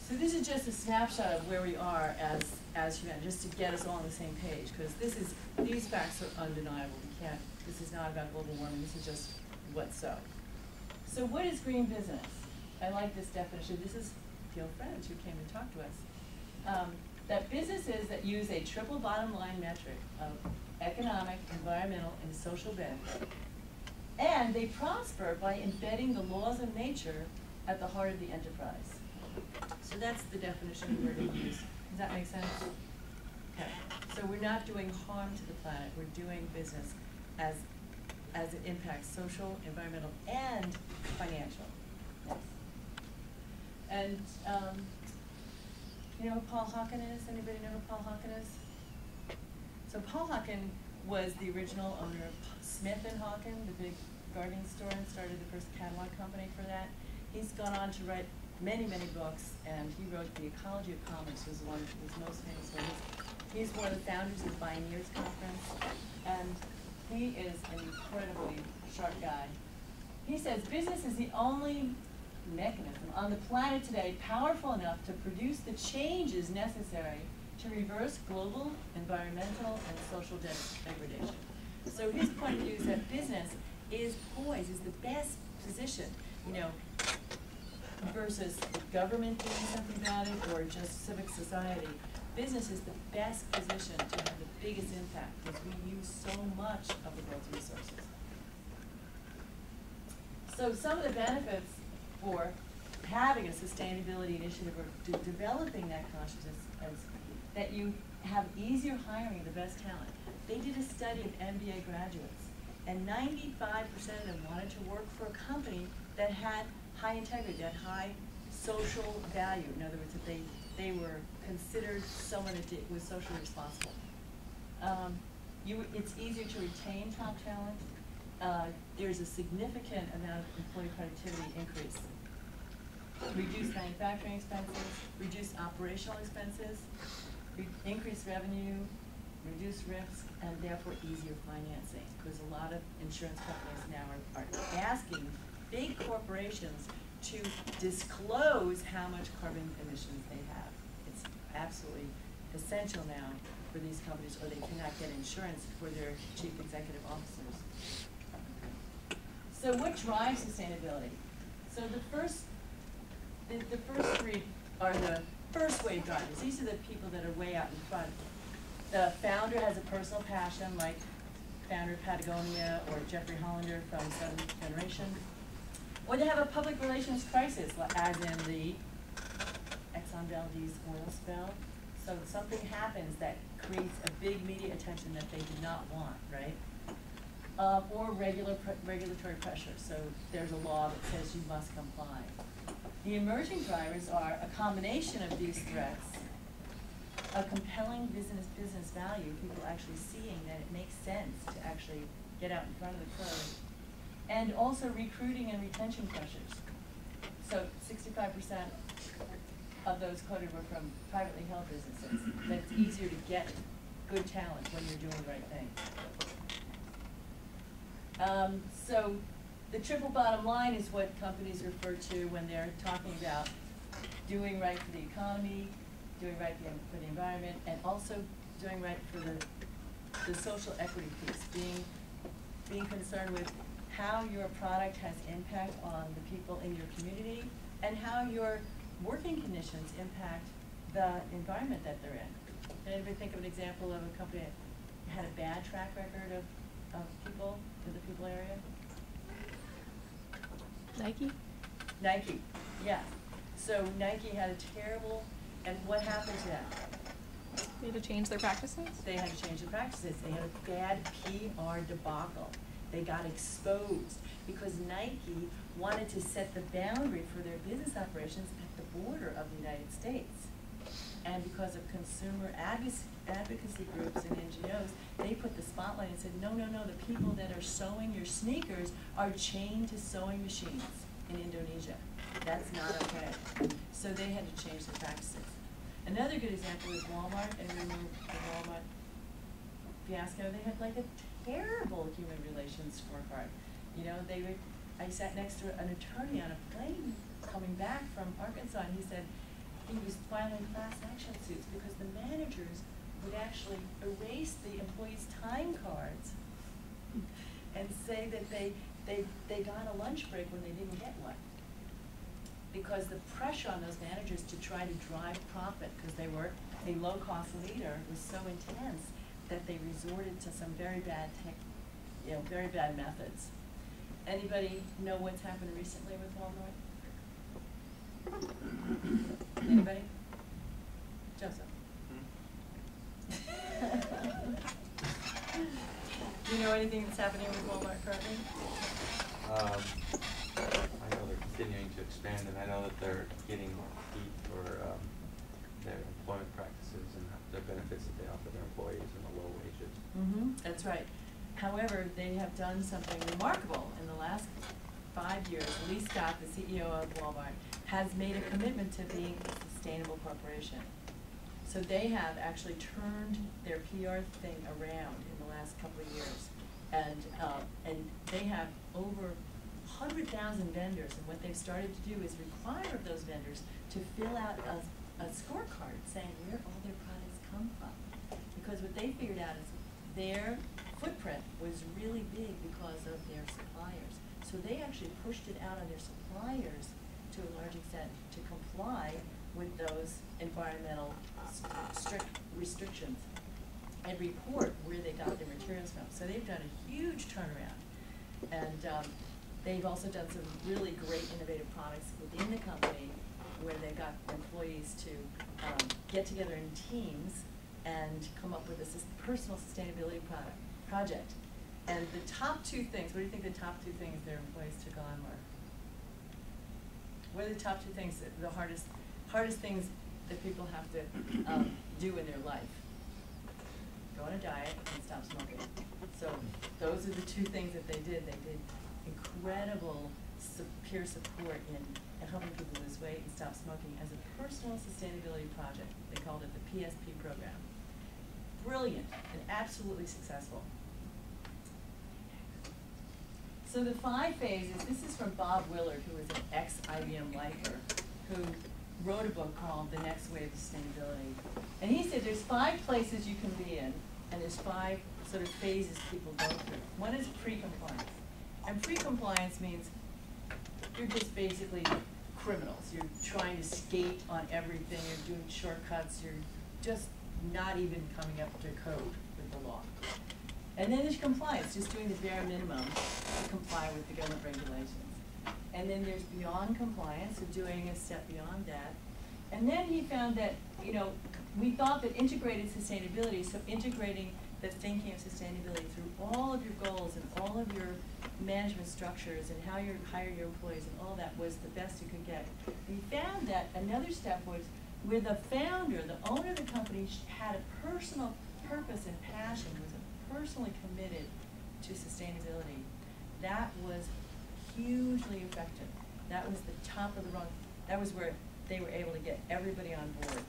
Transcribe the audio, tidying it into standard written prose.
So this is just a snapshot of where we are as humanity, just to get us all on the same page, because these facts are undeniable. This is not about global warming, this is just what's so. So what is green business? I like this definition. This is Gil French, who came to talk to us. That businesses that use a triple bottom line metric of economic, environmental, and social benefit, and they prosper by embedding the laws of nature at the heart of the enterprise. So that's the definition we're going to use. Does that make sense? Okay. So we're not doing harm to the planet. We're doing business as it impacts social, environmental, and financial. Yes. And you know who Paul Hawken is? Anybody know who Paul Hawken is? So Paul Hawken was the original owner of Smith & Hawken, the big gardening store, and started the first catalog company for that. He's gone on to write many, many books, and he wrote The Ecology of Commerce, was the one that was most famous for. He's one of the founders of the Bioneers Conference, and he is an incredibly sharp guy. He says business is the only mechanism on the planet today powerful enough to produce the changes necessary to reverse global, environmental, and social degradation. So his point of view is that business is poised, is the best position, you know, versus the government doing something about it or just civic society. Business is the best position to have the biggest impact because we use so much of the world's resources. So some of the benefits for having a sustainability initiative or developing that consciousness is that you have easier hiring the best talent. They did a study of MBA graduates, and 95% of them wanted to work for a company that had high integrity, that high social value. In other words, that they were considered someone that was socially responsible. It's easier to retain top talent. There's a significant amount of employee productivity increase. Reduce manufacturing expenses, reduce operational expenses, increase revenue, reduce risk, and therefore easier financing. Because a lot of insurance companies now are asking big corporations to disclose how much carbon emissions they have. It's absolutely essential now for these companies, or they cannot get insurance for their chief executive officers. So what drives sustainability? So the first three are the first wave drivers. These are the people that are way out in front. The founder has a personal passion, like founder of Patagonia or Jeffrey Hollander from Seventh Generation. Or they have a public relations crisis, as in the Exxon Valdez oil spill. So something happens that creates a big media attention that they did not want, right? Or regulatory pressure. So there's a law that says you must comply. The emerging drivers are a combination of these threats, a compelling business value, people actually seeing that it makes sense to actually get out in front of the curve, and also recruiting and retention pressures. So 65% of those quoted were from privately held businesses. That it's easier to get good talent when you're doing the right thing. So the triple bottom line is what companies refer to when they're talking about doing right for the economy, doing right for the environment, and also doing right for the social equity piece, being concerned with how your product has impact on the people in your community and how your working conditions impact the environment that they're in. Can anybody think of an example of a company that had a bad track record of people in the people area? Nike? Nike, yeah. So Nike had a terrible, and what happened to them? They had to change their practices? They had to change their practices. They had a bad PR debacle. They got exposed because Nike wanted to set the boundary for their business operations at the border of the United States. And because of consumer advocacy groups and NGOs, they put the spotlight and said, no, no, no, the people that are sewing your sneakers are chained to sewing machines in Indonesia. That's not okay. So they had to change their practices. Another good example is Walmart, and remember the Walmart fiasco. They had like a terrible human relations scorecard. You know, I sat next to an attorney on a plane coming back from Arkansas, and he said, he was filing class action suits because the managers would actually erase the employees' time cards and say that they got a lunch break when they didn't get one. Because the pressure on those managers to try to drive profit, because they were a low-cost leader, was so intense that they resorted to some very bad very bad methods. Anybody know what's happened recently with Walmart? Anybody? Joseph? Do you know anything that's happening with Walmart currently? I know they're continuing to expand, and I know that they're getting heat for their employment practices and the benefits that they offer their employees and the low wages. That's right. However, they have done something remarkable in the last 5 years. Lee Scott, the CEO of Walmart, has made a commitment to being a sustainable corporation. So they have actually turned their PR thing around in the last couple of years. And they have over 100,000 vendors, and what they've started to do is require of those vendors to fill out a scorecard saying where all their products come from. Because what they figured out is their footprint was really big because of their suppliers. So they actually pushed it out on their suppliers to a large extent to comply with those environmental strict restrictions and report where they got their materials from. So they've done a huge turnaround. And they've also done some really great innovative products within the company where they got employees to get together in teams and come up with a personal sustainability project. And the top 2 things, what do you think the top 2 things their employees took on were? What are the top 2 things, the hardest things that people have to do in their life? Go on a diet and stop smoking. So those are the 2 things that they did. They did incredible peer support in helping people lose weight and stop smoking as a personal sustainability project. They called it the PSP program. Brilliant and absolutely successful. So the 5 phases, this is from Bob Willard, who is an ex-IBM lifer, who wrote a book called The Next Wave of Sustainability. And he said there's 5 places you can be in, and there's 5 sort of phases people go through. One is pre-compliance. And pre-compliance means you're just basically criminals. You're trying to skate on everything, you're doing shortcuts, you're just not even coming up to code with the law. And then there's compliance, just doing the bare minimum to comply with the government regulations. And then there's beyond compliance, so doing a step beyond that. And then he found that, we thought that integrated sustainability, so integrating the thinking of sustainability through all of your goals and all of your management structures and how you hire your employees and all that was the best you could get. We found that another step was where the founder, the owner of the company, had a personal purpose and passion, was personally committed to sustainability. That was hugely effective. That was the top of the rung. That was where they were able to get everybody on board.